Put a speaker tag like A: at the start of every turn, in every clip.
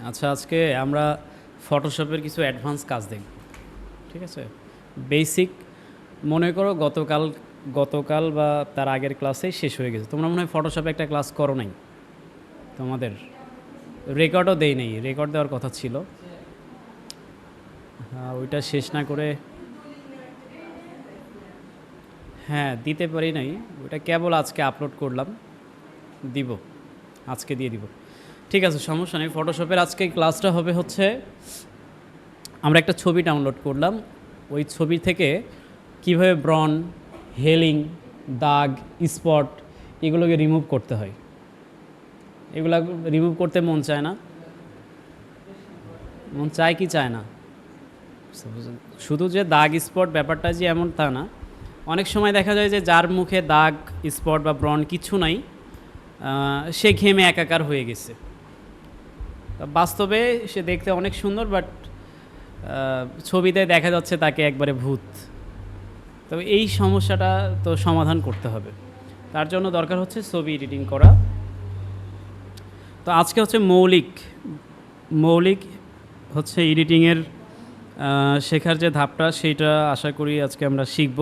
A: আচ্ছা, আজকে আমরা ফটোশপের কিছু অ্যাডভান্স কাজ দেখব। ঠিক আছে? বেসিক মনে করো গতকাল বা তার আগের ক্লাসেই শেষ হয়ে গেছে। তোমরা মনে হয় ফটোশপে একটা ক্লাস করো নাই, তোমাদের রেকর্ডও দেই নাই, রেকর্ড দেওয়ার কথা ছিল। হ্যাঁ, ওইটা শেষ না করে হ্যাঁ দিতে পারি নাই, ওইটা কেবল আজকে আপলোড করলাম, দিব, আজকে দিয়ে দিব। ঠিক আছে, সমস্যা নেই। ফটোশপের আজকে ক্লাসটা হবে হচ্ছে আমরা একটা ছবি ডাউনলোড করলাম, ওই ছবি থেকে কিভাবে ব্রন, হেলিং, দাগ, স্পট এগুলোকে রিমুভ করতে হয়। এগুলো রিমুভ করতে মন চায় না? মন চায় কি চায় না? শুধু যে দাগ স্পট ব্যাপারটা যে এমন তা না, অনেক সময় দেখা যায় যে যার মুখে দাগ স্পট বা ব্রন কিছু নাই, সে ঘেমে একাকার হয়ে গেছে। বাস্তবে সে দেখতে অনেক সুন্দর, বাট ছবিতে দেখা যাচ্ছে তাকে একবারে ভূত। তো এই সমস্যাটা তো সমাধান করতে হবে, তার জন্য দরকার হচ্ছে ছবি এডিটিং করা। তো আজকে হচ্ছে মৌলিক হচ্ছে এডিটিংয়ের শেখার যে ধাপটা, সেইটা আশা করি আজকে আমরা শিখব।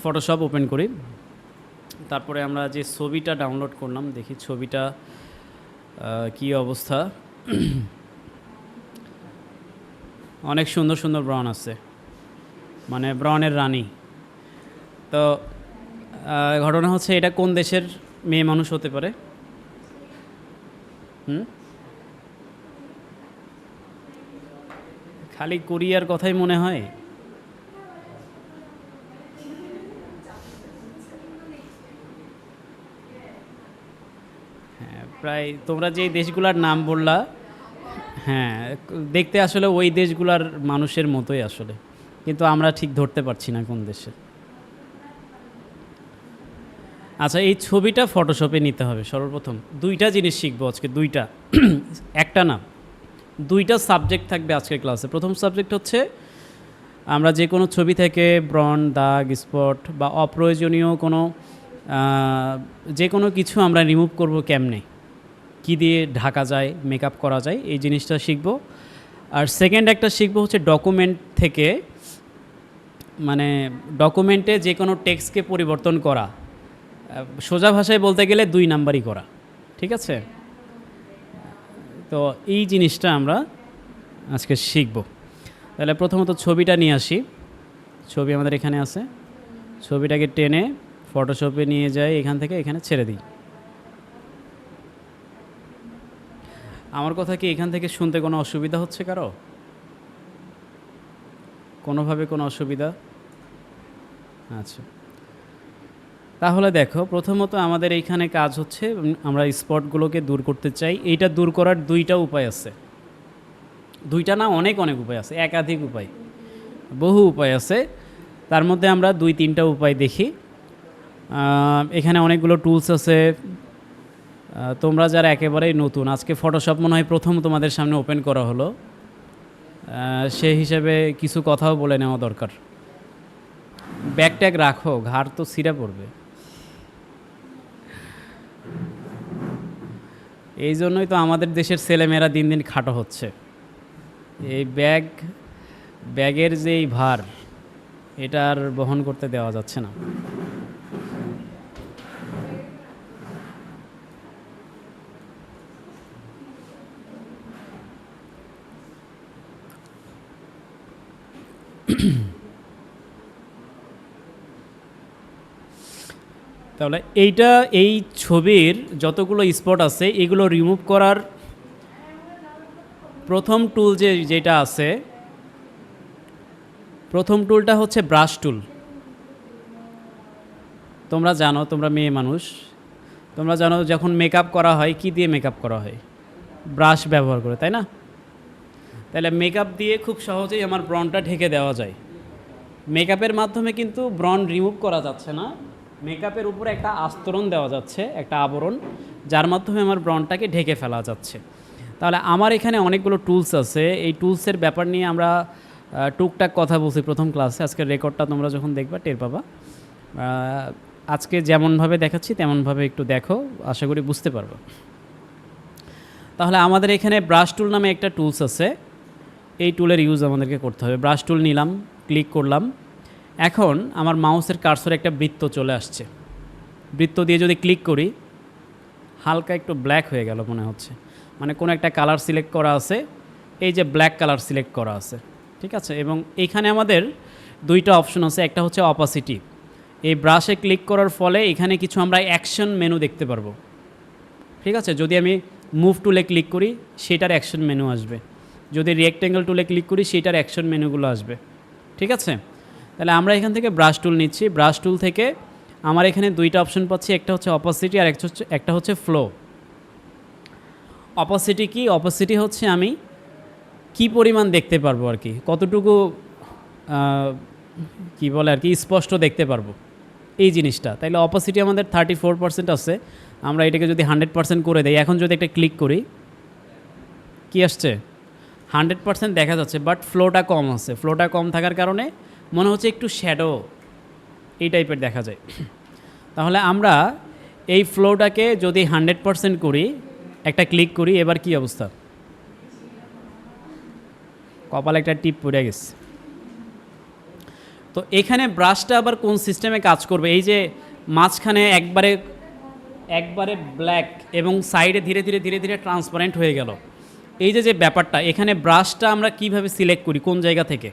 A: ফটোশপ ওপেন করি, তারপরে আমরা যে ছবিটা ডাউনলোড করলাম দেখি ছবিটা কি অবস্থা। অনেক সুন্দর সুন্দর ব্রাউন আছে, মানে ব্রাউনের রানী। তো ঘটনা হচ্ছে এটা কোন দেশের মেয়ে মানুষ হতে পারে? খালি কোরিয়ার কথাই মনে হয়। হ্যাঁ, প্রায় তোমরা যেই দেশগুলোর নাম বললা, হ্যাঁ, দেখতে আসলে ওই দেশগুলোর মানুষের মতোই আসলে, কিন্তু আমরা ঠিক ধরতে পারছি না কোন দেশে। আচ্ছা, এই ছবিটা ফটোশপে নিতে হবে সর্বপ্রথম। দুইটা জিনিস শিখবো আজকে, দুইটা একটা না, দুইটা সাবজেক্ট থাকবে আজকের ক্লাসে। প্রথম সাবজেক্ট হচ্ছে আমরা যে কোনো ছবি থেকে ব্রন, দাগ, স্পট বা অপ্রয়োজনীয় কোনো যে কোনো কিছু আমরা রিমুভ করব কেমনে, কী দিয়ে ঢাকা যায়, মেকআপ করা যায়, এই জিনিসটা শিখব। আর সেকেন্ড একটা শিখব হচ্ছে ডকুমেন্ট থেকে, মানে ডকুমেন্টে যে কোনো টেক্সটকে পরিবর্তন করা, সোজা ভাষায় বলতে গেলে 2 নাম্বারই করা। ঠিক আছে? তো এই জিনিসটা আমরা আজকে শিখব। তাহলে প্রথমত ছবিটা নিয়ে আসি। ছবি আমাদের এখানে আছে, ছবিটাকে টেনে ফটোশপে নিয়ে যাই, এখান থেকে এখানে ছেড়ে দিই। আমার কথা কি এখান থেকে শুনতে কোনো অসুবিধা হচ্ছে কারো? কোনোভাবে কোনো অসুবিধা? আচ্ছা, তাহলে দেখো, প্রথমত আমাদের এইখানে কাজ হচ্ছে আমরা স্পটগুলোকে দূর করতে চাই। এইটা দূর করার দুইটা উপায় আছে, দুইটা না, অনেক অনেক উপায় আছে, একাধিক উপায়, বহু উপায় আছে। তার মধ্যে আমরা 2-3টা উপায় দেখি। এখানে অনেকগুলো টুলস আছে। তোমরা যারা একেবারেই নতুন, আজকে ফটোশপ মনে হয় প্রথম তোমাদের সামনে ওপেন করা হলো, সেই হিসেবে কিছু কথাও বলে নেওয়া দরকার। ব্যাগ ট্যাগ রাখো, ঘাড় তো ছিঁড়ে পড়বে। এই জন্যই তো আমাদের দেশের ছেলেমেয়েরা দিন দিন খাটো হচ্ছে। এই ব্যাগের যেই ভার, এটা আর বহন করতে দেওয়া যাচ্ছে না। তাহলে এই ছবির যতগুলো স্পট আছে এগুলো রিমুভ করার প্রথম টুল যেটা আছে, প্রথম টুলটা হচ্ছে ব্রাশ টুল। তোমরা জানো, তোমরা মেয়ে মানুষ, তোমরা জানো যখন মেকআপ করা হয় কি দিয়ে মেকআপ করা হয়? ব্রাশ ব্যবহার করে, তাই না? তাহলে মেকআপ দিয়ে খুব সহজেই আমার ব্রনটা ঢেকে দেওয়া যায়। মেকআপের মাধ্যমে কিন্তু ব্রন রিমুভ করা যাচ্ছে না, মেকআপের উপরে একটা আস্তরণ দেওয়া যাচ্ছে, একটা আবরণ, যার মাধ্যমে আমার ব্রনটাকে ঢেকে ফেলা যাচ্ছে। তাহলে আমার এখানে অনেকগুলো টুলস আছে, এই টুলসের ব্যাপার নিয়ে আমরা টুকটাক কথা বলছি প্রথম ক্লাসে। আজকের রেকর্ডটা তোমরা যখন দেখবা টের পাবা। আজকে যেমনভাবে দেখাচ্ছি তেমনভাবে একটু দেখো, আশা করি বুঝতে পারবো। তাহলে আমাদের এখানে ব্রাশ টুল নামে একটা টুলস আছে, এই টুলের ইউজ আমাদেরকে করতে হবে। ব্রাশ টুল নিলাম, ক্লিক করলাম। এখন আমার মাউসের কার্সরে একটা বৃত্ত চলে আসছে। বৃত্ত দিয়ে যদি ক্লিক করি, হালকা একটু ব্ল্যাক হয়ে গেল মনে হচ্ছে, মানে কোনো একটা কালার সিলেক্ট করা আছে, এই যে ব্ল্যাক কালার সিলেক্ট করা আছে, ঠিক আছে। এবং এইখানে আমাদের দুইটা অপশন আছে, একটা হচ্ছে অপাসিটি। এই ব্রাশে ক্লিক করার ফলে এখানে কিছু আমরা অ্যাকশন মেনু দেখতে পারবো, ঠিক আছে। যদি আমি মুভ টুলে ক্লিক করি সেটার অ্যাকশন মেনু আসবে, যদি রেক্ট্যাঙ্গেল টুলে ক্লিক করি সেটার অ্যাকশন মেনুগুলো আসবে, ঠিক আছে। তাহলে আমরা এখান থেকে ব্রাশ টুল নিচ্ছি। ব্রাশ টুল থেকে আমার এখানে দুইটা অপশন পাচ্ছি, একটা হচ্ছে অপাসিটি আর একটা হচ্ছে ফ্লো। অপাসিটি কি? অপাসিটি হচ্ছে আমি কি পরিমাণ দেখতে পারবো আর কি, কতটুকু কি বলে আর কি স্পষ্ট দেখতে পারবো এই জিনিসটা। তাইলে অপাসিটি আমাদের 34% আছে, আমরা এটাকে যদি 100% করে দেই, এখন যদি একটা ক্লিক করি কি আসছে, 100% দেখা যাচ্ছে, বাট ফ্লোটা কম আছে। ফ্লোটা কম থাকার কারণে মনে হচ্ছে একটু শ্যাডো এই টাইপের দেখা যায়। তাহলে আমরা এই ফ্লোটাকে যদি 100% করি, একটা ক্লিক করি, এবার কি অবস্থা, কপালে একটা টিপ পড়ে গেছে। তো এখানে ব্রাশটা আবার কোন সিস্টেমে কাজ করবে, এই যে মাঝখানে একবারে ব্ল্যাক এবং সাইডে ধীরে ধীরে ধীরে ধীরে ট্রান্সপারেন্ট হয়ে গেল, এই যে ব্যাপারটা, এখানে ব্রাশটা আমরা কিভাবে সিলেক্ট করি, কোন জায়গা থেকে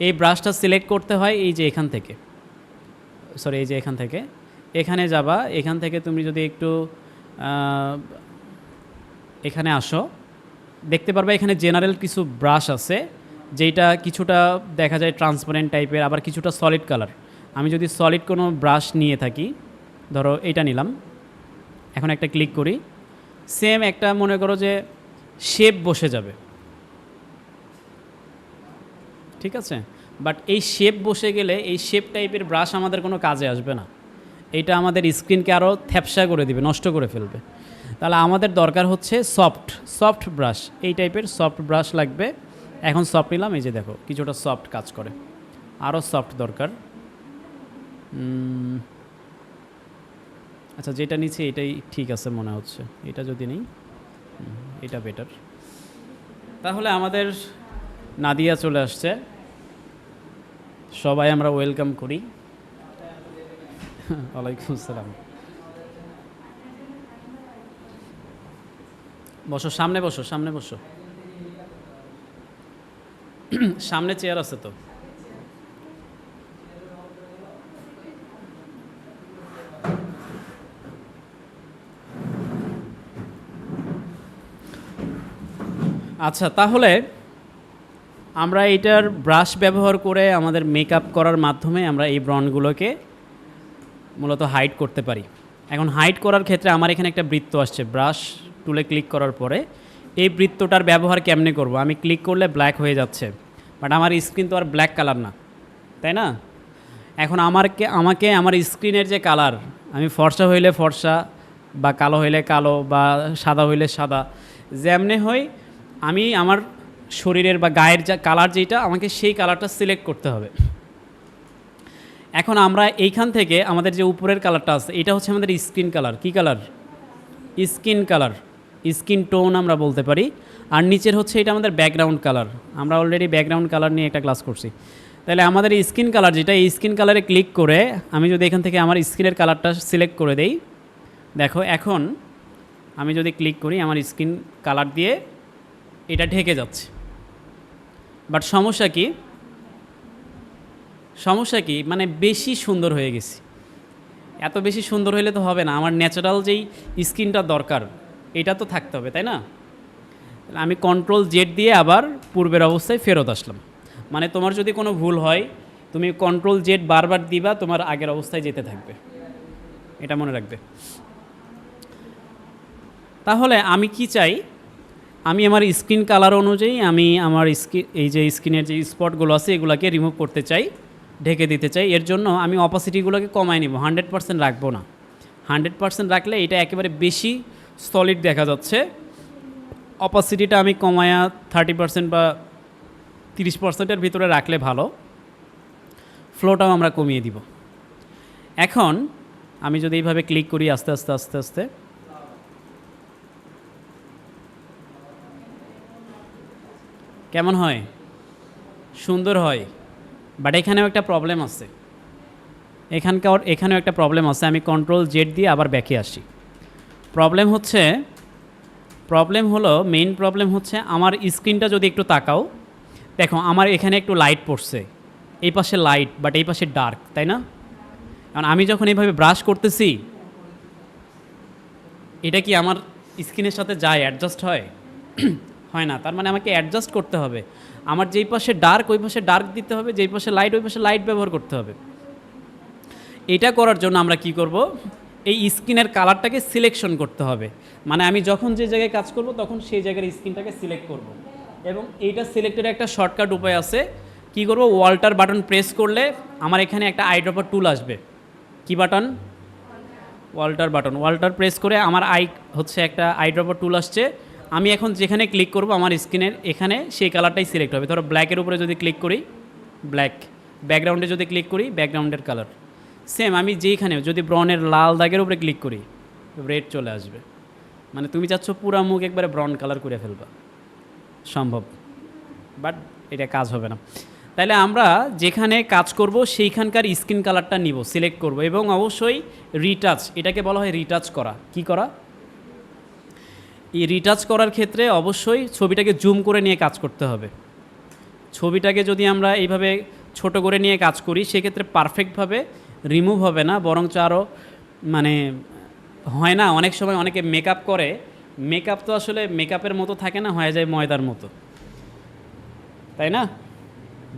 A: এই ব্রাশটা সিলেক্ট করতে হয়, এই যে এখান থেকে, সরি এই যে এখান থেকে এখানে যাবা, এখান থেকে তুমি যদি একটু এখানে আসো, দেখতে পারবে এখানে জেনারেল কিছু ব্রাশ আছে, যেটা কিছুটা দেখা যায় ট্রান্সপারেন্ট টাইপের, আবার কিছুটা সলিড কালার। আমি যদি সলিড কোনো ব্রাশ নিয়ে থাকি, ধরো এটা নিলাম, এখন একটা ক্লিক করি, সেম একটা মনে করো যে শেপ বসে যাবে, ঠিক আছে। বাট এই শেপ বসে গেলে এই শেপ টাইপের ব্রাশ আমাদের কোনো কাজে আসবে না, এটা আমাদের স্ক্রিনকে আরও থ্যাপসা করে দিবে, নষ্ট করে ফেলবে। তাহলে আমাদের দরকার হচ্ছে সফট ব্রাশ, এই টাইপের সফট ব্রাশ লাগবে। এখন সফট নিলাম, এই যে দেখো কিছুটা সফট কাজ করে, আরও সফট দরকার। আচ্ছা যেটা নিচ্ছি এটাই ঠিক আছে মনে হচ্ছে, এটা যদি নেই এটা বেটার। তাহলে আমাদের নাদিয়া চলে আসছে, সবাই আমরা ওয়েলকাম করি। ওয়ালাইকুম আসসালাম। বসো, সামনে বসো, সামনে বসো, সামনে চেয়ার আছে তো। আচ্ছা তাহলে আমরা এটার ব্রাশ ব্যবহার করে আমাদের মেকআপ করার মাধ্যমে আমরা এই ব্রণগুলোকে মূলত হাইড করতে পারি। এখন হাইড করার ক্ষেত্রে আমার এখানে একটা বৃত্ত আসছে, ব্রাশ টুলে ক্লিক করার পরে এই বৃত্তটার ব্যবহার কেমনে করব, আমি ক্লিক করলে ব্ল্যাক হয়ে যাচ্ছে, বাট আমার স্ক্রিন তো আর ব্ল্যাক কালার না, তাই না। এখন আমাকে আমার স্ক্রিনের যে কালার, আমি ফর্সা হইলে ফর্সা, বা কালো হইলে কালো, বা সাদা হইলে সাদা, যেমনে হয় আমি আমার শরীরের বা গায়ের যা কালার যেটা, আমাকে সেই কালারটা সিলেক্ট করতে হবে। এখন আমরা এইখান থেকে আমাদের যে উপরের কালারটা আছে, এটা হচ্ছে আমাদের স্কিন কালার। কি colour? Skin colour, skin tone আমরা বলতে পারি। আর নিচের হচ্ছে এটা আমাদের ব্যাকগ্রাউন্ড কালার। আমরা অলরেডি ব্যাকগ্রাউন্ড কালার নিয়ে একটা ক্লাস করছি। তাহলে আমাদের স্কিন কালার যেটা, এই স্কিন কালারে ক্লিক করে আমি যদি এখান থেকে আমার স্কিনের কালারটা সিলেক্ট করে দেই, দেখো এখন আমি যদি ক্লিক করি আমার স্কিন কালার দিয়ে এটা ঢেকে যাচ্ছে। বাট সমস্যা কি মানে বেশি সুন্দর হয়ে গেছি। এত বেশি সুন্দর হলে তো হবে না, আমার ন্যাচারাল যেই স্কিনটা দরকার এটা তো থাকতে হবে, তাই না। আমি কন্ট্রোল জেড দিয়ে আবার পূর্বের অবস্থায় ফেরত আসলাম। মানে তোমার যদি কোনো ভুল হয় তুমি কন্ট্রোল জেড বারবার দিবা, তোমার আগের অবস্থায় যেতে থাকবে, এটা মনে রাখবে। তাহলে আমি কি চাই, আমি আমার স্কিন কালার অনুযায়ী আমি আমার এই যে স্কিনের যে স্পটগুলো আছে এগুলোকে রিমুভ করতে চাই, ঢেকে দিতে চাই। এর জন্য আমি অপাসিটিগুলোকে কমায় নিব, 100% রাখবো না। 100% রাখলে এটা একেবারে বেশি সলিড দেখা যাচ্ছে। অপাসিটিটা আমি কমায়া 30% বা 30%-এর ভিতরে রাখলে ভালো। ফ্লোটাও আমরা কমিয়ে দিব। এখন আমি যদি এইভাবে ক্লিক করি আস্তে আস্তে আস্তে আস্তে, কেমন হয়? সুন্দর হয়। বাট এখানেও একটা প্রবলেম আছে, এখানেও একটা প্রবলেম আছে। আমি কন্ট্রোল জেড দিয়ে আবার ব্যাকে আসি। মেইন প্রবলেম হচ্ছে আমার স্ক্রিনটা যদি একটু তাকাও, দেখো আমার এখানে একটু লাইট পড়ছে, এই পাশে লাইট বাট এই পাশে ডার্ক, তাই না? কারণ আমি যখন এইভাবে ব্রাশ করতেছি, এটা কি আমার স্কিনের সাথে যায়, অ্যাডজাস্ট হয়? হয় না। তার মানে আমাকে অ্যাডজাস্ট করতে হবে। আমার যেই পাশে ডার্ক ওই পাশে ডার্ক দিতে হবে, যেই পাশে লাইট ওই পাশে লাইট ব্যবহার করতে হবে। এটা করার জন্য আমরা কি করব, এই স্কিনের কালারটাকে সিলেকশন করতে হবে। মানে আমি যখন যে জায়গায় কাজ করব তখন সেই জায়গার স্কিনটাকে সিলেক্ট করব। এবং এইটা সিলেক্টের একটা শর্টকাট উপায় আছে। কি করব, ওয়াল্টার বাটন প্রেস করলে আমার এখানে একটা আইড্রপার টুল আসবে। কি বাটন? ওয়াল্টার প্রেস করে আমার একটা আইড্রপার টুল আসছে। আমি এখন যেখানে ক্লিক করব আমার স্ক্রিনের এখানে সেই কালারটাই সিলেক্ট হবে। ধরো ব্ল্যাকের উপরে যদি ক্লিক করি, ব্ল্যাক। ব্যাকগ্রাউন্ডে যদি ক্লিক করি, ব্যাকগ্রাউন্ডের কালার সেম। আমি যেইখানে যদি ব্রাউনের লাল দাগের উপরে ক্লিক করি, রেড চলে আসবে। মানে তুমি চাচ্ছ পুরা মুখ একবারে ব্রাউন কালার করে ফেলবা, সম্ভব, বাট এটা কাজ হবে না। তাহলে আমরা যেখানে কাজ করব সেইখানকার স্কিন কালারটা নিব, সিলেক্ট করব, এবং অবশ্যই রিটাচ, এটাকে বলা হয় রিটাচ করা। কি করা? এই রিটাচ করার ক্ষেত্রে অবশ্যই ছবিটাকে জুম করে নিয়ে কাজ করতে হবে। ছবিটাকে যদি আমরা এইভাবে ছোট করে নিয়ে কাজ করি, সেক্ষেত্রে পারফেক্টভাবে রিমুভ হবে না, বরঞ্চ আরও মানে হয় না, অনেক সময় অনেকে মেকআপ করে, মেকআপ তো আসলে মেকআপের মতো থাকে না, হয়ে যায় ময়দার মতো, তাই না?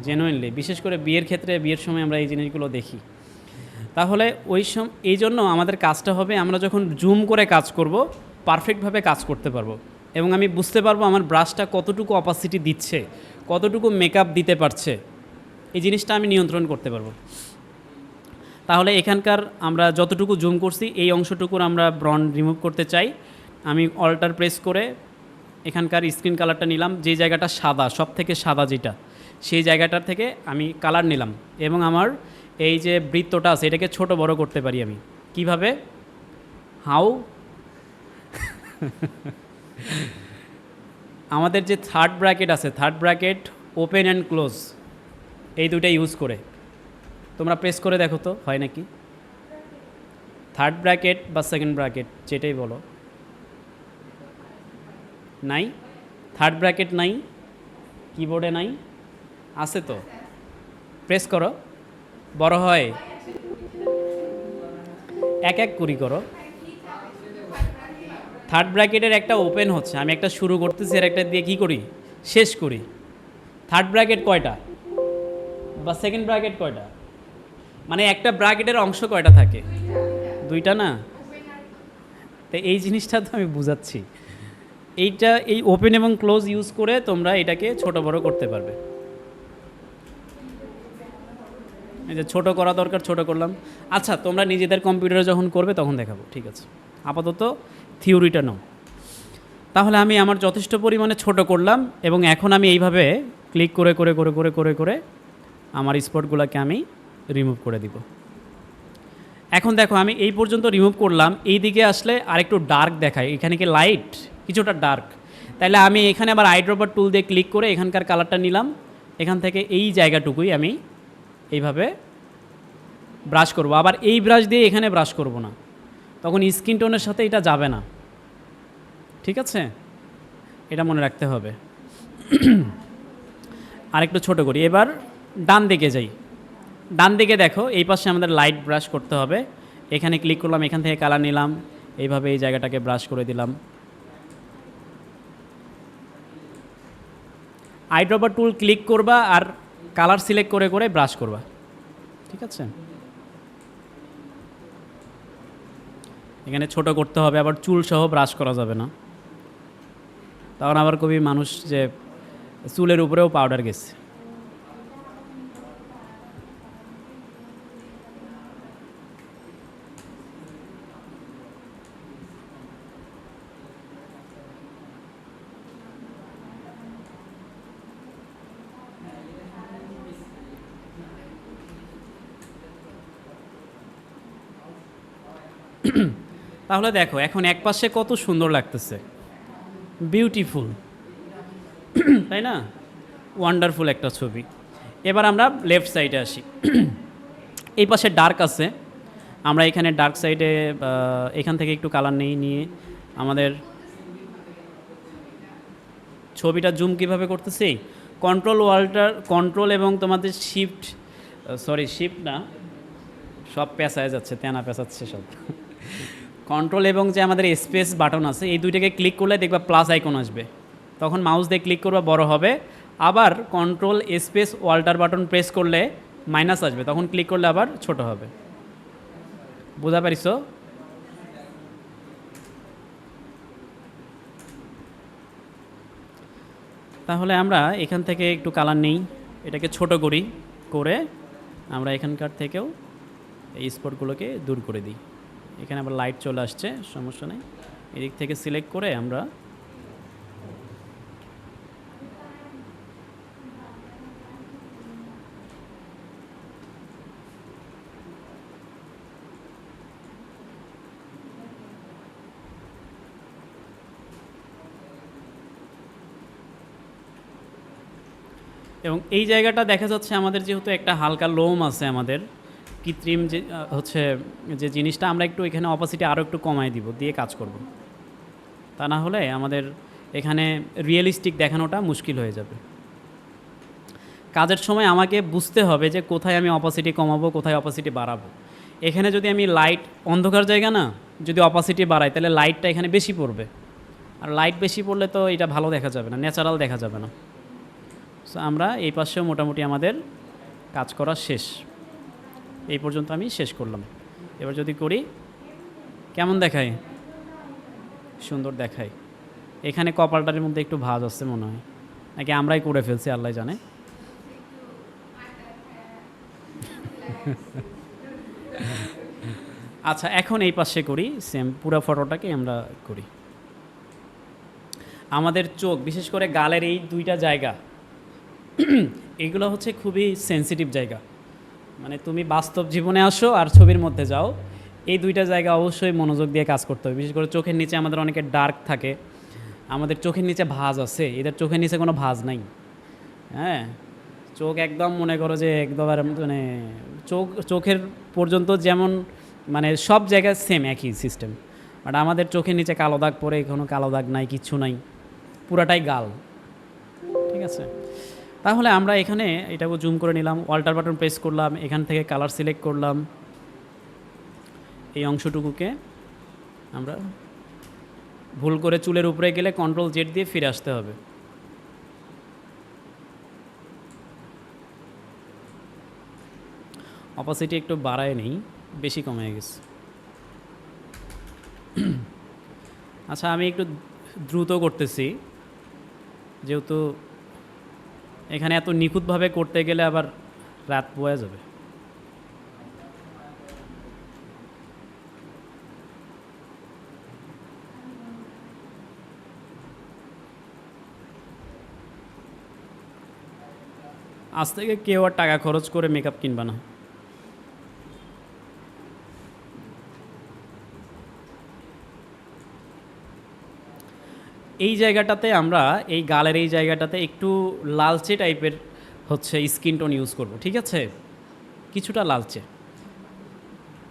A: জেনুইনলি, বিশেষ করে বিয়ের সময় আমরা এই জিনিসগুলো দেখি। তাহলে এই জন্য আমাদের কাজটা হবে, আমরা যখন জুম করে কাজ করব পারফেক্টভাবে কাজ করতে পারবো, এবং আমি বুঝতে পারবো আমার ব্রাশটা কতটুকু অপাসিটি দিচ্ছে, কতটুকু মেকআপ দিতে পারছে, এই জিনিসটা আমি নিয়ন্ত্রণ করতে পারবো। তাহলে এখানকার আমরা যতটুকু জুম করছি এই অংশটুকুর আমরা ব্রন রিমুভ করতে চাই। আমি অল্টার প্রেস করে এখানকার স্ক্রিন কালারটা নিলাম, যে জায়গাটা সাদা, সব থেকে সাদা যেটা, সেই জায়গাটার থেকে আমি কালার নিলাম, এবং আমার এই যে বৃত্তটা আছে এটাকে ছোট বড় করতে পারি আমি। কিভাবে? হাউ? আমাদের যে থার্ড ব্র্যাকেট আছে, third bracket open and close, এই দুটো ইউজ করে তোমরা প্রেস করে দেখো তো হয় নাকি। থার্ড ব্র্যাকেট বা সেকেন্ড ব্র্যাকেট যেটাই বলো, নাই? থার্ড ব্র্যাকেট নাই, কিবোর্ডে নাই? আছে তো, প্রেস করো, বড় হয়। এক এক করি করো। থার্ড ব্র্যাকেটের একটা ওপেন হচ্ছে, আমি একটা শুরু করতেছি আর একটা দিয়ে কী করি, শেষ করি। থার্ড ব্র্যাকেট কয়টা বা সেকেন্ড ব্র্যাকেট কয়টা? মানে একটা ব্র্যাকেটের অংশ কয়টা থাকে? দুইটা না? তো এই জিনিসটা তো আমি বুঝাচ্ছি। এই ওপেন এবং ক্লোজ ইউজ করে তোমরা এটাকে ছোট বড় করতে পারবে। এই যে ছোটো করা দরকার, ছোট করলাম। আচ্ছা, তোমরা নিজেদের কম্পিউটারে যখন করবে তখন দেখাবো, ঠিক আছে? আপাতত থিওরিটা নাও। তাহলে আমি আমার যথেষ্ট পরিমাণে ছোট করলাম, এবং এখন আমি এইভাবে ক্লিক করে করে করে করে করে করে আমার স্পটগুলোকে আমি রিমুভ করে দিব। এখন দেখো আমি এই পর্যন্ত রিমুভ করলাম, এই দিকে আসলে আরেকটু ডার্ক দেখায়, এখানে কি লাইট, কিছুটা ডার্ক। তাহলে আমি এখানে আবার আইড্রপার টুল দিয়ে ক্লিক করে এখানকার কালারটা নিলাম, এখান থেকে এই জায়গাটুকুই আমি এইভাবে ব্রাশ করব। আবার এই ব্রাশ দিয়ে এখানে ব্রাশ করব না, তখন স্কিন টোনের সাথে এটা যাবে না, ঠিক আছে? এটা মনে রাখতে হবে। আরেকটু ছোট করি, এবার ডান দিকে যাই। ডান দিকে দেখো এই পাশে আমাদের লাইট ব্রাশ করতে হবে, এখানে ক্লিক করলাম, এখান থেকে কালার নিলাম, এইভাবে এই জায়গাটাকে ব্রাশ করে দিলাম। আইড্রপার টুল ক্লিক করবা আর কালার সিলেক্ট করে করে ব্রাশ করবা, ঠিক আছে? এখানে ছোট করতে হবে, আবার চুল সহ ব্রাশ করা যাবে না, তখন আবার কবি মানুষ যে চুলের উপরেও পাউডার গেছে। তাহলে দেখো এখন এক পাশে কত সুন্দর লাগতেছে, বিউটিফুল, তাই না? ওয়ান্ডারফুল একটা ছবি। এবার আমরা লেফট সাইডে আসি। এই পাশে ডার্ক আছে, আমরা এখানে ডার্ক সাইডে এখান থেকে একটু কালার নিয়ে আমাদের ছবিটা জুম কীভাবে করতেছি, কন্ট্রোল এবং তোমাদের শিফট না, সব পেঁচায় যাচ্ছে, তেনা পেঁচাচ্ছে সব। কন্ট্রোল এবং যে আমাদের স্পেস বাটন আছে, এই দুইটাকে ক্লিক করলে দেখবা প্লাস আইকন আসবে, তখন মাউস দিয়ে ক্লিক করবা বড় হবে। আবার control space alter button press করলে মাইনাস আসবে, তখন ক্লিক করলে আবার ছোট হবে। বুঝা পারিছো? তাহলে আমরা এখান থেকে একটু কালার নেই, এটাকে ছোট করে আমরা এখানকার থেকেও এই স্পটগুলোকে দূর করে দিই। এখানে আবার লাইট চলে আসছে, সমস্যা নেই। এদিক থেকে সিলেক্ট করে আমরা এবং এই জায়গাটা দেখা যাচ্ছে আমাদের যেহেতু একটা হালকা লোম আছে, আমাদের কৃত্রিম যে হচ্ছে যে জিনিসটা, আমরা একটু এখানে অপাসিটি আরও একটু কমায় দিয়ে কাজ করব। তা না হলে আমাদের এখানে রিয়েলিস্টিক দেখানোটা মুশকিল হয়ে যাবে। কাজের সময় আমাকে বুঝতে হবে যে কোথায় আমি অপাসিটি কমাবো, কোথায় অপাসিটি বাড়াবো। এখানে যদি আমি লাইট, অন্ধকার জায়গা না, যদি অপাসিটি বাড়াই তাহলে লাইটটা এখানে বেশি পড়বে, আর লাইট বেশি পড়লে তো এটা ভালো দেখা যাবে না, ন্যাচারাল দেখা যাবে না। সো আমরা এই পাশেও মোটামুটি আমাদের কাজ করা শেষ, এই পর্যন্ত আমি শেষ করলাম। এবার যদি করি কেমন দেখায়? সুন্দর দেখায়। এখানে কপালটার মধ্যে একটু ভাঁজ আসছে মনে হয়, নাকি আমরাই করে ফেলছি, আল্লাহ জানে। আচ্ছা, এখন এই পাশে করি, সেম পুরো ফটোটাকে আমরা করি। আমাদের চোখ, বিশেষ করে গালের এই দুইটা জায়গা, এইগুলো হচ্ছে খুবই সেন্সিটিভ জায়গা। মানে তুমি বাস্তব জীবনে আসো আর ছবির মধ্যে যাও, এই দুইটা জায়গা অবশ্যই মনোযোগ দিয়ে কাজ করতে হবে। বিশেষ করে চোখের নিচে আমাদের অনেকের ডার্ক থাকে, আমাদের চোখের নিচে ভাঁজ আছে, এদের চোখের নিচে কোনো ভাঁজ নাই। হ্যাঁ, চোখ একদম মনে করো যে একদম মানে চোখের পর্যন্ত যেমন, মানে সব জায়গায় সেম একই সিস্টেম। বাট আমাদের চোখের নিচে কালো দাগ পরে, কোনো কালো দাগ নাই, কিচ্ছু নাই, পুরাটাই গাল। ঠিক আছে, তাহলে আমরা এখানে এটাকে জুম করে নিলাম, অল্টার বাটন প্রেস করলাম, এখান থেকে কালার সিলেক্ট করলাম, এই অংশটুকুকে আমরা ভুল করে চুলের উপরে গেলে কন্ট্রোল জেড দিয়ে ফিরে আসতে হবে। অপাসিটি একটু বাড়ায় নেই, বেশি কমে গেছে। আচ্ছা, আমি একটু দ্রুত করতেছি, যেহেতু এখানে এত নিখুঁতভাবে করতে গেলে আবার রাত পোয়া যাবে। আজ থেকে কেউ আর টাকা খরচ করে মেকআপ কিনবা না। এই জায়গাটাতে আমরা, এই গালের এই জায়গাটাতে একটু লালচে টাইপের হচ্ছে স্কিন টোন ইউজ করব, ঠিক আছে, কিছুটা লালচে।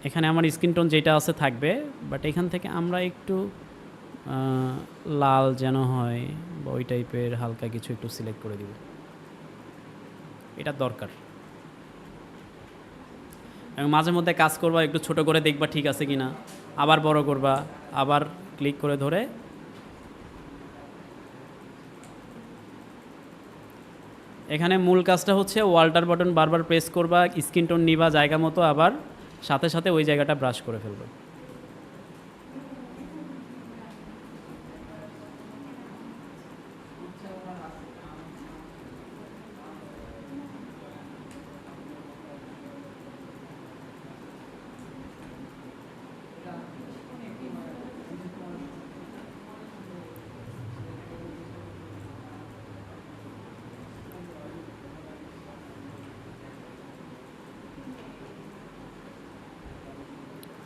A: এখানে আমার স্কিন টোন যেটা আছে থাকবে, বাট এখান থেকে আমরা একটু লাল যেন হয় বা ওই টাইপের হালকা কিছু একটু সিলেক্ট করে দিব, এটা দরকার। এবং মাঝে মধ্যে কাজ করবা, একটু ছোট করে দেখবা ঠিক আছে কি না, আবার বড় করবা, আবার ক্লিক করে ধরে এখানে মূল কাজটা হচ্ছে অল্টার বাটন বারবার প্রেস করবা, স্কিন টোন নিবা জায়গা মতো, আবার সাথে সাথে ওই জায়গাটা ব্রাশ করে ফেলবে।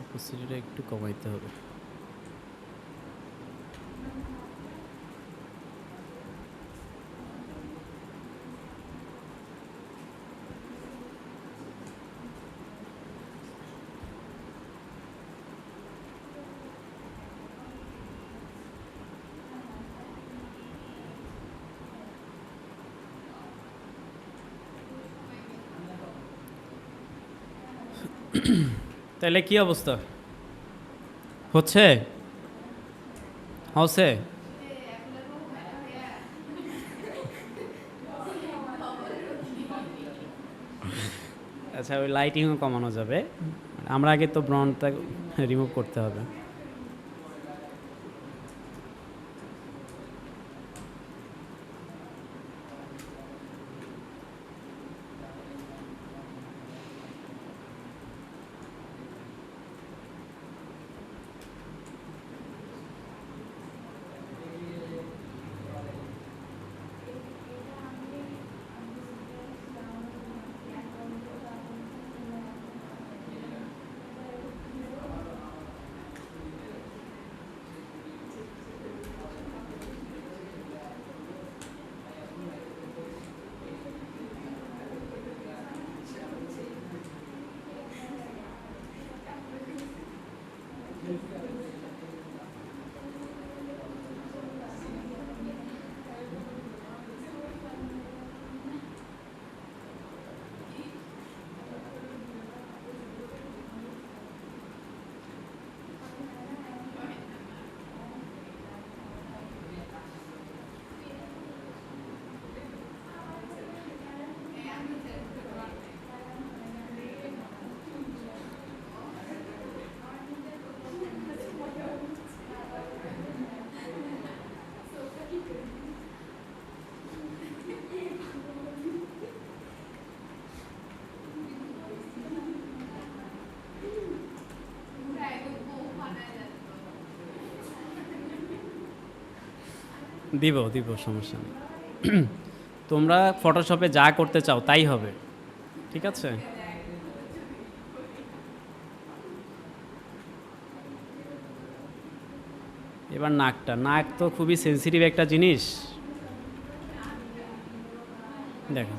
A: অপাসিটিটা একটু কমাইতে হবে। তাহলে কি অবস্থা হচ্ছে? হচ্ছে? আচ্ছা, ওই লাইটিংও কমানো যাবে। আমরা আগে তো ব্রনটা রিমুভ করতে হবে। দিব দিব, সমস্যা নেই। তোমরা ফটোশপে যা করতে চাও তাই হবে, ঠিক আছে? এবার নাকটা, নাক তো খুবই সেন্সিটিভ একটা জিনিস। দেখো,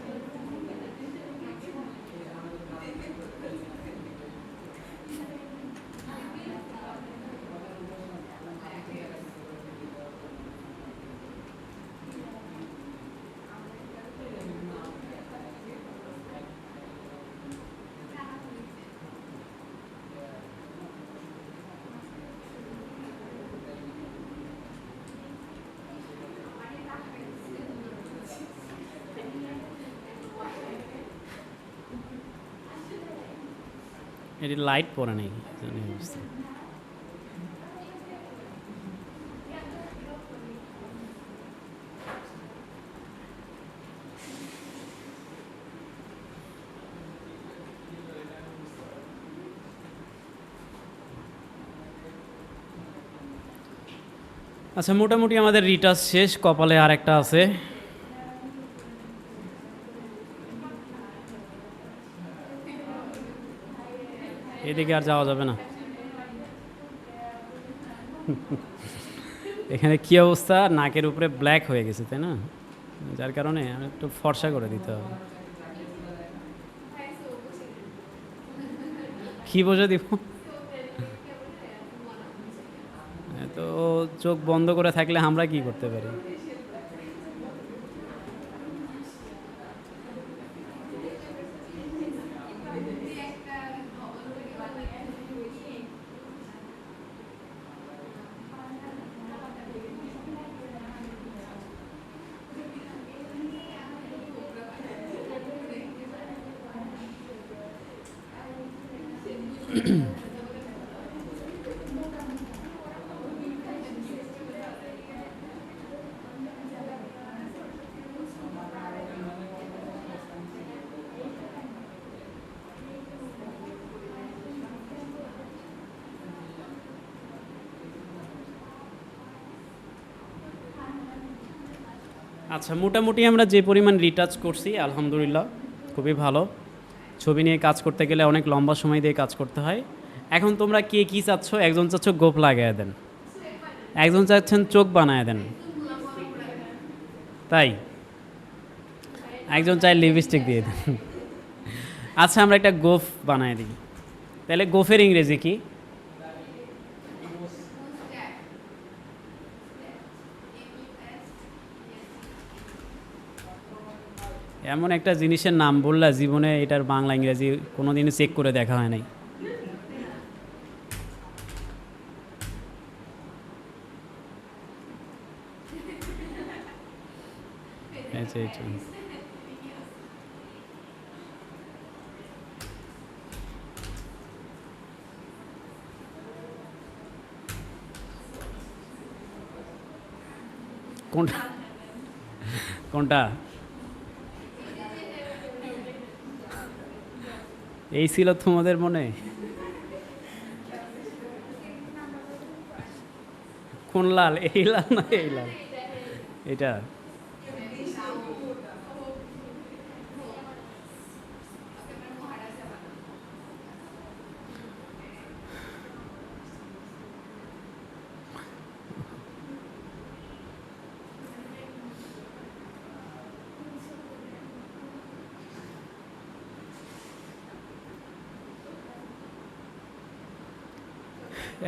A: এটি লাইট পরে নেই জানি অবস্থা। আচ্ছা, মোটামুটি আমাদের রিটাচ শেষ, কপালে আর একটা আছে। এদিকে আর যাওয়া যাবে না। এখানে কি অবস্থা, নাকের উপরে ব্ল্যাক হয়ে গেছে, তাই না? যার কারণে আমি একটু ফর্সা করে দিতে হবে। কি বোঝা দিব? তো চোখ বন্ধ করে থাকলে আমরা কি করতে পারি? আচ্ছা, মোটামুটি আমরা যে পরিমাণ রিটাচ করছি আলহামদুলিল্লাহ খুবই ভালো। ছবি নিয়ে কাজ করতে গেলে অনেক লম্বা সময় দিয়ে কাজ করতে হয়। এখন তোমরা কে কী চাচ্ছ? একজন চাচ্ছ গোপ লাগায় দেন, একজন চাচ্ছেন চোখ বানায় দেন, তাই একজন চাই লিপস্টিক দিয়ে দেন। আচ্ছা, আমরা একটা গোফ বানায় দিই। তাহলে গোফের ইংরেজি কি? এমন একটা জিনিসের নাম বললা, জীবনে এটার বাংলা ইংরেজি কোনো দিনই চেক করে দেখা হয় নাই। এই যে এটা কোনটা কোনটা এই ছিল তোমাদের মনে? কোন লাল, এই লাল না এই লাল? এটা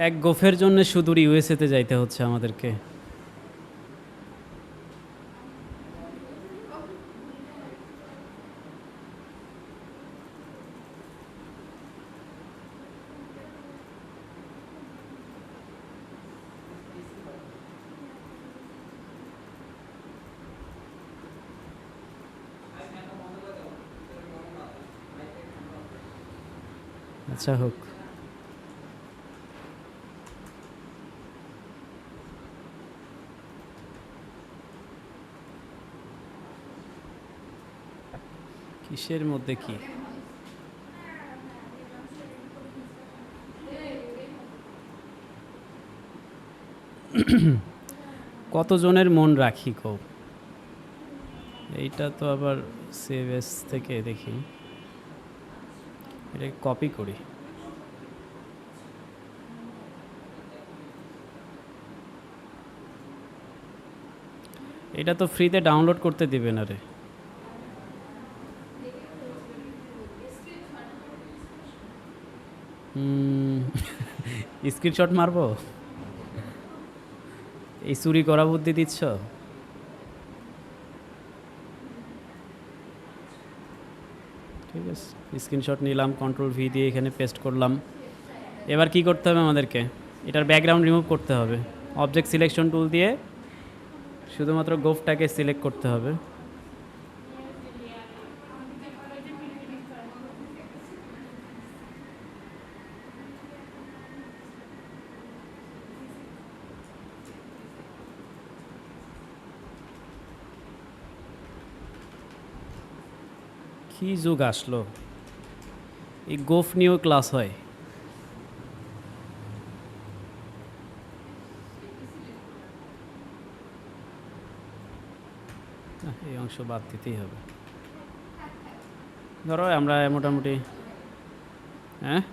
A: এক গোফের জন্য সুদূর ইউএসএতে যাইতে হচ্ছে আমাদেরকে। আচ্ছা হোক। কিসের মধ্যে কি? কতজনের মন রাখি কও? এইটা তো আবার সেভ এস থেকে দেখি, এটা কপি করি। এটা তো ফ্রিতে ডাউনলোড করতে দিবে না রে। স্ক্রিনশট মারবো? এই চুরি করা বুদ্ধি দিচ্ছ? ঠিক আছে, স্ক্রিনশট নিলাম, কন্ট্রোল ভি দিয়ে এখানে পেস্ট করলাম। এবার কি করতে হবে আমাদেরকে? এটার ব্যাকগ্রাউন্ড রিমুভ করতে হবে। অবজেক্ট সিলেকশন টুল দিয়ে শুধুমাত্র গোফটাকে সিলেক্ট করতে হবে। কি যুগ আসলো, এই গোফ নিয়েও ক্লাস হয়? এই অংশ বাদ দিতেই হবে। ধরো আমরা মোটামুটি, হ্যাঁ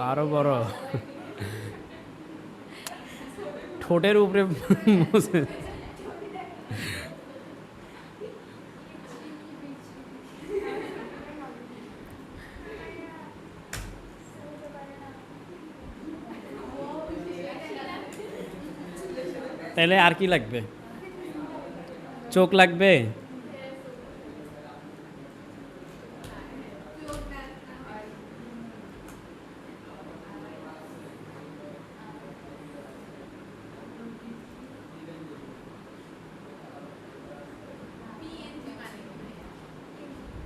A: আরো বড়, ঠোঁটের উপরে মুছে। তাহলে আর কি লাগবে? চোখ লাগবে?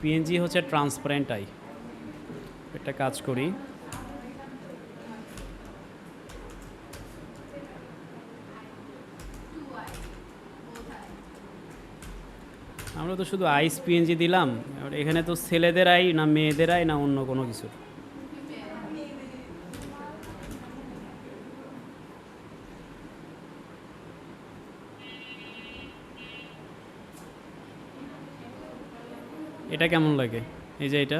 A: পিএনজি হচ্ছে ট্রান্সপারেন্ট আই। একটা কাজ করি, আমরা তো শুধু আইস পিএনজি দিলাম, এবার এখানে তো ছেলেদের আই না মেয়েদের আই না অন্য কোনো কিছু। এটা কেমন লাগে? এই যে এটা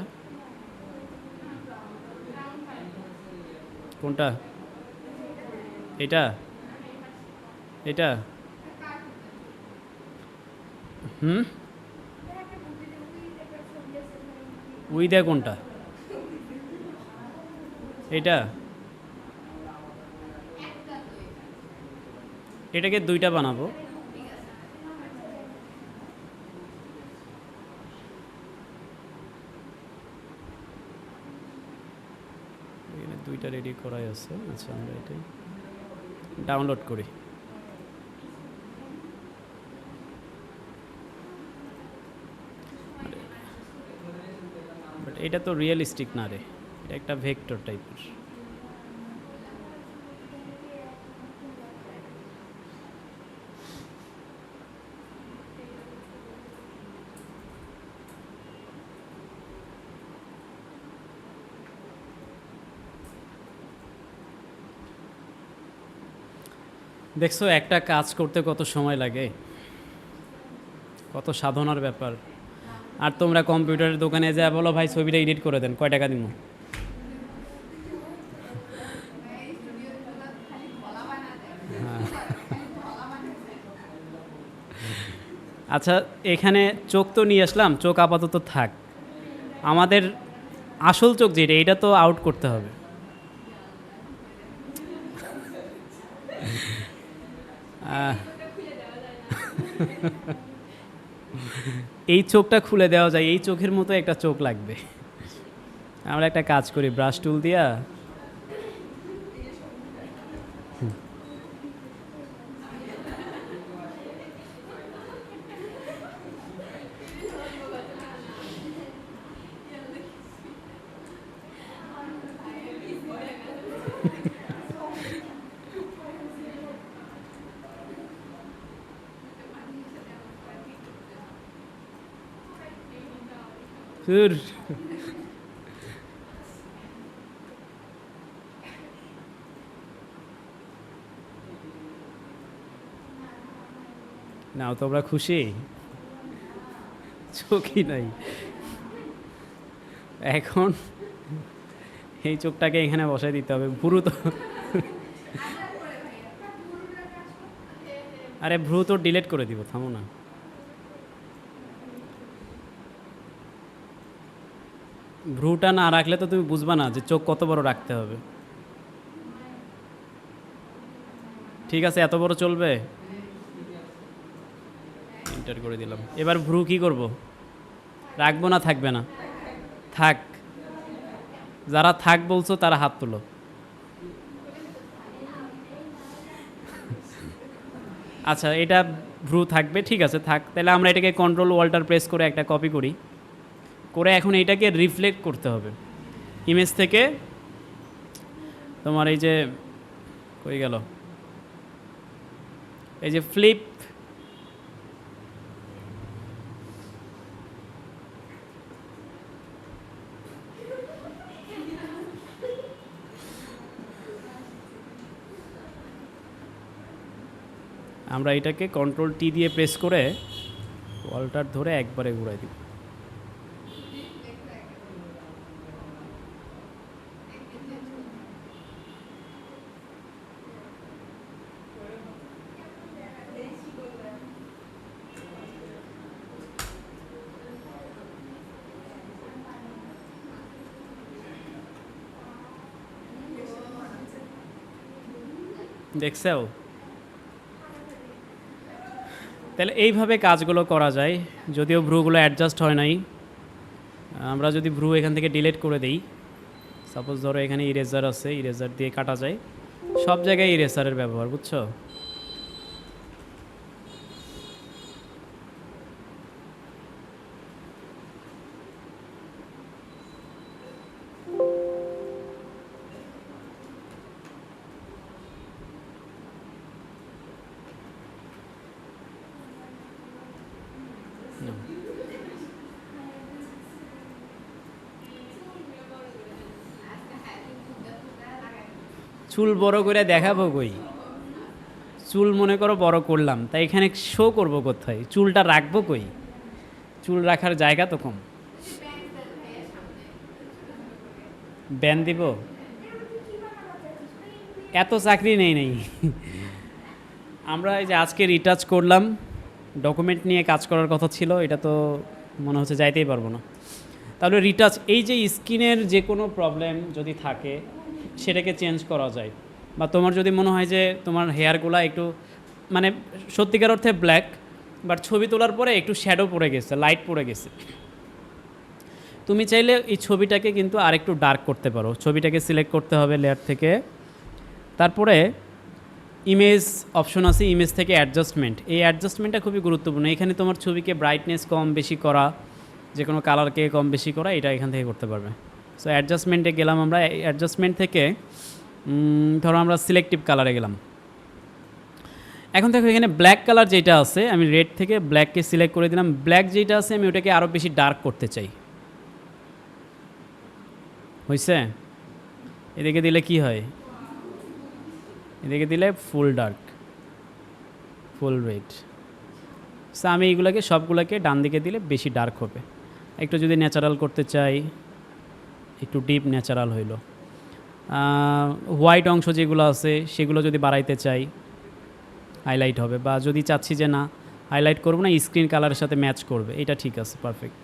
A: কোনটা? এটা? এটা? হুম, উই দেয় কোনটা? এটা? এটাকে দুইটা বানাবো। এখানে দুইটা রেডি করাই আছে। আচ্ছা, আমরা এটাই ডাউনলোড করি। বাট এটা তো রিয়েলিস্টিক না রে, এটা একটা ভেক্টর টাইপের। দেখছো একটা কাজ করতে কত সময় লাগে, কত সাধনার ব্যাপার। আর তোমরা কম্পিউটারের দোকানে যা বলো ভাই ছবিটা এডিট করে দেন, কয় টাকা দিব? আচ্ছা, এখানে চোখ তো নিয়ে আসলাম, চোখ আপাতত থাক। আমাদের আসল চোখ যেটা, এটা তো আউট করতে হবে। এই চোখটা খুলে দেওয়া যায়, এই চোখের মতো একটা চোখ লাগবে। আমরা একটা কাজ করি, ব্রাশ টুল দিয়া ধুর। নাও তোমরা খুশি? চোখই নাই এখন। এই চোখটাকে এখানে বসাই দিতে হবে। ভ্রু তো, আরে ভ্রু তো ডিলিট করে দিব, থামো না। ভ্রুটা না রাখলে তো তুমি বুঝবা না যে চোখ কত বড় রাখতে হবে। ঠিক আছে, এত বড় চলবে? এন্টার করে দিলাম। এবার ভ্রু কি করব? রাখবো না থাকবে না? থাক। যারা থাক বলছো তারা হাত তুলো। আচ্ছা, এটা ভ্রু থাকবে, ঠিক আছে থাক। তাহলে আমরা এটাকে কন্ট্রোল ওয়াল্টার প্রেস করে একটা কপি করি, করে এখন এটাকে রিফ্লেক্ট করতে হবে ইমেজ থেকে। তোমার এই যে কই গেল, এই যে ফ্লিপ, আমরা এটাকে কন্ট্রোল টি দিয়ে প্রেস করে ওয়াল্টার ধরে একবারে ঘুরাই দিব। দেখছেও? তাহলে এইভাবে কাজগুলো করা যায়, যদিও ভ্রুগুলো অ্যাডজাস্ট হয় নাই। আমরা যদি ভ্রু এখান থেকে ডিলিট করে দিই, সাপোজ ধরো এখানে ইরেজার আছে, ইরেজার দিয়ে কাটা যায়। সব জায়গায় ইরেজারের ব্যবহার, বুঝছো? চুল বড় করে দেখাবো কই? চুল মনে করো বড় করলাম, তাই এখানে শো করব কোথায়? চুলটা রাখবো কই? চুল রাখার জায়গা তো কম। ব্যান দিব? এত চাকরি নেই আমরা এই যে আজকে রিটাচ করলাম, ডকুমেন্ট নিয়ে কাজ করার কথা ছিল, এটা তো মনে হচ্ছে যাইতেই পারবো না। তাহলে রিটাচ, এই যে স্কিনের যে কোনো প্রবলেম যদি থাকে সেটাকে চেঞ্জ করা যায়। বা তোমার যদি মনে হয় যে তোমার হেয়ারগুলো একটু মানে সত্যিকার অর্থে ব্ল্যাক, বাট ছবি তোলার পরে একটু শ্যাডো পড়ে গেছে, লাইট পড়ে গেছে, তুমি চাইলে এই ছবিটাকে কিন্তু আরেকটু ডার্ক করতে পারো। ছবিটাকে সিলেক্ট করতে হবে লেয়ার থেকে, তারপরে ইমেজ অপশন আছে, ইমেজ থেকে অ্যাডজাস্টমেন্ট। এই অ্যাডজাস্টমেন্টটা খুবই গুরুত্বপূর্ণ। এখানে তোমার ছবিকে ব্রাইটনেস কম বেশি করা, যে কোনো কালারকে কম বেশি করা, এটা এখান থেকে করতে পারবে। সো অ্যাডজাস্টমেন্টে গেলাম আমরা, অ্যাডজাস্টমেন্ট থেকে ধরো আমরা সিলেক্টিভ কালারে গেলাম। এখন দেখো এখানে ব্ল্যাক কালার যেটা আছে, আমি রেড থেকে ব্ল্যাককে সিলেক্ট করে দিলাম। ব্ল্যাক যেটা আছে আমি ওটাকে আরও বেশি ডার্ক করতে চাই। হয়েছে? এদিকে দিলে কি হয়? এদিকে দিলে ফুল ডার্ক, ফুল রেড। সো আমি এইগুলোকে সবগুলোকে ডান দিকে দিলে বেশি ডার্ক হবে। একটু যদি ন্যাচারাল করতে চাই, একটু ডিপ ন্যাচারাল হইল। হোয়াইট অংশ যেগুলো আছে সেগুলো যদি বাড়াইতে চাই হাইলাইট হবে, বা যদি চাচ্ছি যে না হাইলাইট করবো না, স্ক্রিন কালারের সাথে ম্যাচ করবে, এটা ঠিক আছে, পারফেক্ট।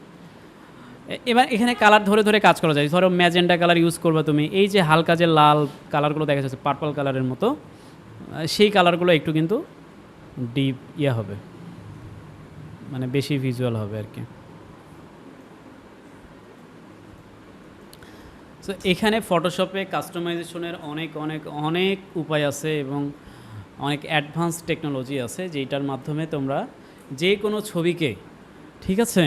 A: এবার এখানে কালার ধরে ধরে কাজ করা যায়। ধরো ম্যাজেন্টা কালার ইউজ করবে তুমি, এই যে হালকা যে লাল কালারগুলো দেখা যাচ্ছে পার্পল কালারের মতো, সেই কালারগুলো একটু কিন্তু ডিপ হবে, মানে বেশি ভিজুয়াল হবে আর কি। সো এখানে ফটোশপে কাস্টমাইজেশনের অনেক অনেক অনেক উপায় আছে এবং অনেক অ্যাডভান্স টেকনোলজি আছে, যেটার মাধ্যমে তোমরা যে কোনো ছবিকে, ঠিক আছে,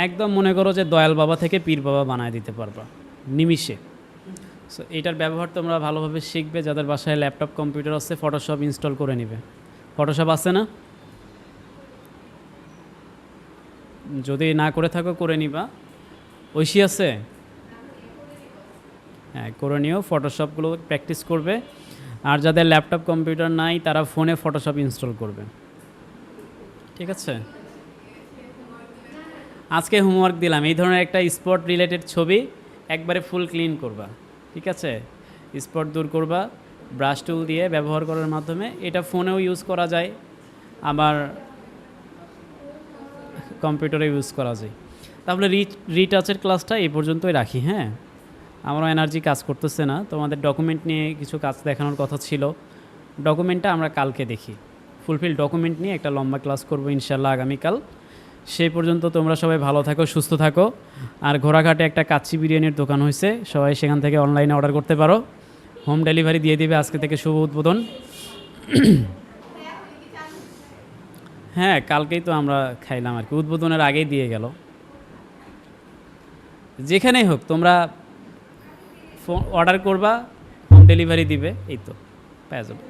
A: একদম মনে করো যে দয়াল বাবা থেকে পীর বাবা বানায় দিতে পারবা নিমিষে। সো এটার ব্যবহার তোমরা ভালোভাবে শিখবে। যাদের বাসায় ল্যাপটপ কম্পিউটার আছে ফটোশপ ইনস্টল করে নিবে। ফটোশপ আছে না? যদি না করে থাকো করে নিবা। ঐশী আছে? হ্যাঁ, করে নিও। ফটোশপগুলো প্র্যাকটিস করবে। আর যাদের ল্যাপটপ কম্পিউটার নাই তারা ফোনে ফটোশপ ইনস্টল করবে, ঠিক আছে? আজকে হোমওয়ার্ক দিলাম, এই ধরনের একটা স্পট রিলেটেড ছবি একবারে ফুল ক্লিন করবা, ঠিক আছে? স্পট দূর করবা ব্রাশ টুল দিয়ে ব্যবহার করার মাধ্যমে। এটা ফোনেও ইউজ করা যায়, আবার কম্পিউটারে ইউজ করা যায়। তাহলে রিটাচের ক্লাসটা এই পর্যন্তই রাখি। হ্যাঁ, আমারও এনার্জি কাজ করতেছে না। তোমাদের ডকুমেন্ট নিয়ে কিছু কাজ দেখানোর কথা ছিল, ডকুমেন্টটা আমরা কালকে দেখি। ফুলফিল ডকুমেন্ট নিয়ে একটা লম্বা ক্লাস করবো ইনশাল্লাহ আগামীকাল। সেই পর্যন্ত তোমরা সবাই ভালো থাকো, সুস্থ থাকো। আর ঘোড়াঘাটে একটা কাচ্চি বিরিয়ানির দোকান হয়েছে, সবাই সেখান থেকে অনলাইনে অর্ডার করতে পারো, হোম ডেলিভারি দিয়ে দিবে আজকে থেকে, শুভ উদ্বোধন। হ্যাঁ, কালকেই তো আমরা খাইলাম আর কি, উদ্বোধনের আগেই দিয়ে গেল। যেখানেই হোক তোমরা অর্ডার করবা, হোম ডেলিভারি দিবে, এই তো পেয়ে যাবে।